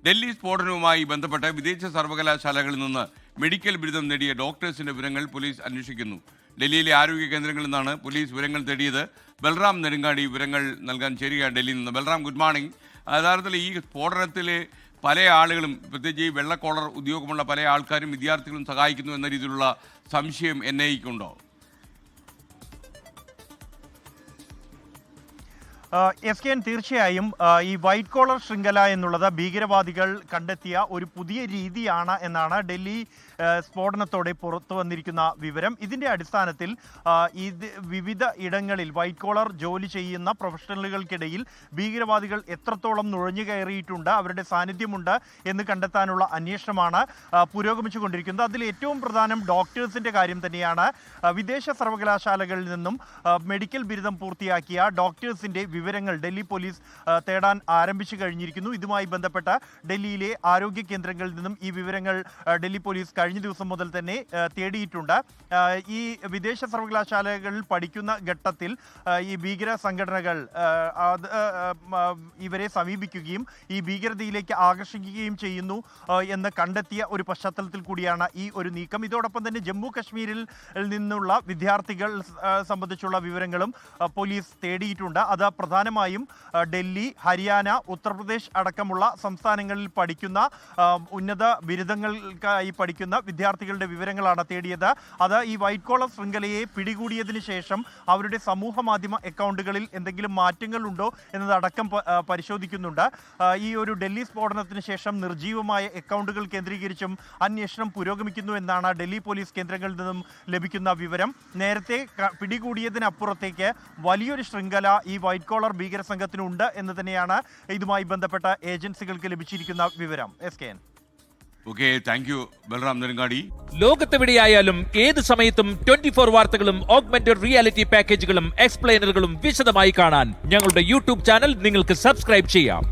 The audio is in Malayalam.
ഡൽഹി സ്ഫോടനവുമായി ബന്ധപ്പെട്ട് വിദേശ സർവകലാശാലകളിൽ നിന്ന് മെഡിക്കൽ ബിരുദം നേടിയ ഡോക്ടേഴ്സിന്റെ വിവരങ്ങൾ പോലീസ് അന്വേഷിക്കുന്നു. ഡൽഹിയിലെ ആരോഗ്യ കേന്ദ്രങ്ങളിൽ നിന്നാണ് പോലീസ് വിവരങ്ങൾ തേടിയത്. ബൽറാം നെടുങ്ങാടി വിവരങ്ങൾ നൽകാൻ ചേരുകയാണ് ഡൽഹിയിൽ നിന്ന്. Balram, good morning. യഥാർത്ഥത്തിൽ ഈ സ്ഫോടനത്തിൽ പല ആളുകളും, പ്രത്യേകിച്ച് ഈ വെള്ള കോളർ ഉദ്യോഗമുള്ള പല ആൾക്കാരും വിദ്യാർത്ഥികളും സഹായിക്കുന്നു എന്ന രീതിയിലുള്ള സംശയം NIA-ക്കുണ്ടോ? SKN തീർച്ചയായും ഈ വൈറ്റ് കോളർ ശൃംഖല എന്നുള്ളത് ഭീകരവാദികൾ കണ്ടെത്തിയ ഒരു പുതിയ രീതിയാണ് എന്നാണ് ഡൽഹി സ്ഫോടനത്തോടെ പുറത്തു വന്നിരിക്കുന്ന വിവരം. ഇതിൻ്റെ അടിസ്ഥാനത്തിൽ വിവിധ ഇടങ്ങളിൽ വൈറ്റ് കോളർ ജോലി ചെയ്യുന്ന പ്രൊഫഷണലുകൾക്കിടയിൽ ഭീകരവാദികൾ എത്രത്തോളം നുഴഞ്ഞു കയറിയിട്ടുണ്ട്, അവരുടെ സാന്നിധ്യമുണ്ട് എന്ന് കണ്ടെത്താനുള്ള അന്വേഷണമാണ് പുരോഗമിച്ചുകൊണ്ടിരിക്കുന്നത്. അതിൽ ഏറ്റവും പ്രധാനം ഡോക്ടേഴ്സിൻ്റെ കാര്യം തന്നെയാണ്. വിദേശ സർവകലാശാലകളിൽ നിന്നും മെഡിക്കൽ ബിരുദം പൂർത്തിയാക്കിയ ഡോക്ടേഴ്സിൻ്റെ വിവരങ്ങൾ ഡൽഹി പോലീസ് തേടാൻ ആരംഭിച്ചു കഴിഞ്ഞിരിക്കുന്നു. ഇതുമായി ബന്ധപ്പെട്ട ഡൽഹിയിലെ ആരോഗ്യ കേന്ദ്രങ്ങളിൽ നിന്നും ഈ വിവരങ്ങൾ ഡൽഹി പോലീസ് കഴിഞ്ഞ ദിവസം മുതൽ തന്നെ തേടിയിട്ടുണ്ട്. ഈ വിദേശ സർവകലാശാലകളിൽ പഠിക്കുന്ന ഘട്ടത്തിൽ ഈ ഭീകര സംഘടനകൾ ഇവരെ സമീപിക്കുകയും ഈ ഭീകരതയിലേക്ക് ആകർഷിക്കുകയും ചെയ്യുന്നു എന്ന് കണ്ടെത്തിയ ഒരു പശ്ചാത്തലത്തിൽ കൂടിയാണ് ഈ ഒരു നീക്കം. ഇതോടൊപ്പം തന്നെ ജമ്മു കശ്മീരിൽ നിന്നുള്ള വിദ്യാർത്ഥികൾ സംബന്ധിച്ചുള്ള വിവരങ്ങളും പോലീസ് തേടിയിട്ടുണ്ട്. അത് പ്രധാനമായും ഡൽഹി, ഹരിയാന, ഉത്തർപ്രദേശ് അടക്കമുള്ള സംസ്ഥാനങ്ങളിൽ പഠിക്കുന്ന ഉന്നത ബിരുദങ്ങൾക്കായി പഠിക്കുന്ന വിദ്യാർത്ഥികളുടെ വിവരങ്ങളാണ് തേടിയത്. അത് ഈ വൈറ്റ് കോളർ ശൃംഖലയെ പിടികൂടിയതിനു ശേഷം അവരുടെ സമൂഹ മാധ്യമ അക്കൗണ്ടുകളിൽ എന്തെങ്കിലും മാറ്റങ്ങൾ ഉണ്ടോ എന്നതടക്കം പരിശോധിക്കുന്നുണ്ട്. ഈ ഒരു ഡൽഹി സ്ഫോടനത്തിന് ശേഷം നിർജീവമായ അക്കൗണ്ടുകൾ കേന്ദ്രീകരിച്ചും അന്വേഷണം പുരോഗമിക്കുന്നു എന്നാണ് ഡൽഹി പോലീസ് കേന്ദ്രങ്ങളിൽ നിന്നും ലഭിക്കുന്ന വിവരം. നേരത്തെ പിടികൂടിയതിനപ്പുറത്തേക്ക് വലിയൊരു ശൃംഖല ഈ വൈറ്റ് കോളർ ഭീകര സംഘത്തിനുണ്ട് എന്ന് തന്നെയാണ് ഇതുമായി ബന്ധപ്പെട്ട ഏജൻസികൾക്ക് ലഭിച്ചിരിക്കുന്ന വിവരം. SKN. Okay, thank you Balram Nedungadi. ലോകത്തെവിടെയായാലും ഏത് സമയത്തും 24 വാർത്തകളും ഓഗ്മെന്റഡ് റിയാലിറ്റി പാക്കേജുകളും എക്സ്പ്ലെയിനറുകളും വിശദമായി കാണാൻ ഞങ്ങളുടെ YouTube ചാനൽ നിങ്ങൾക്ക് സബ്സ്ക്രൈബ് ചെയ്യാം.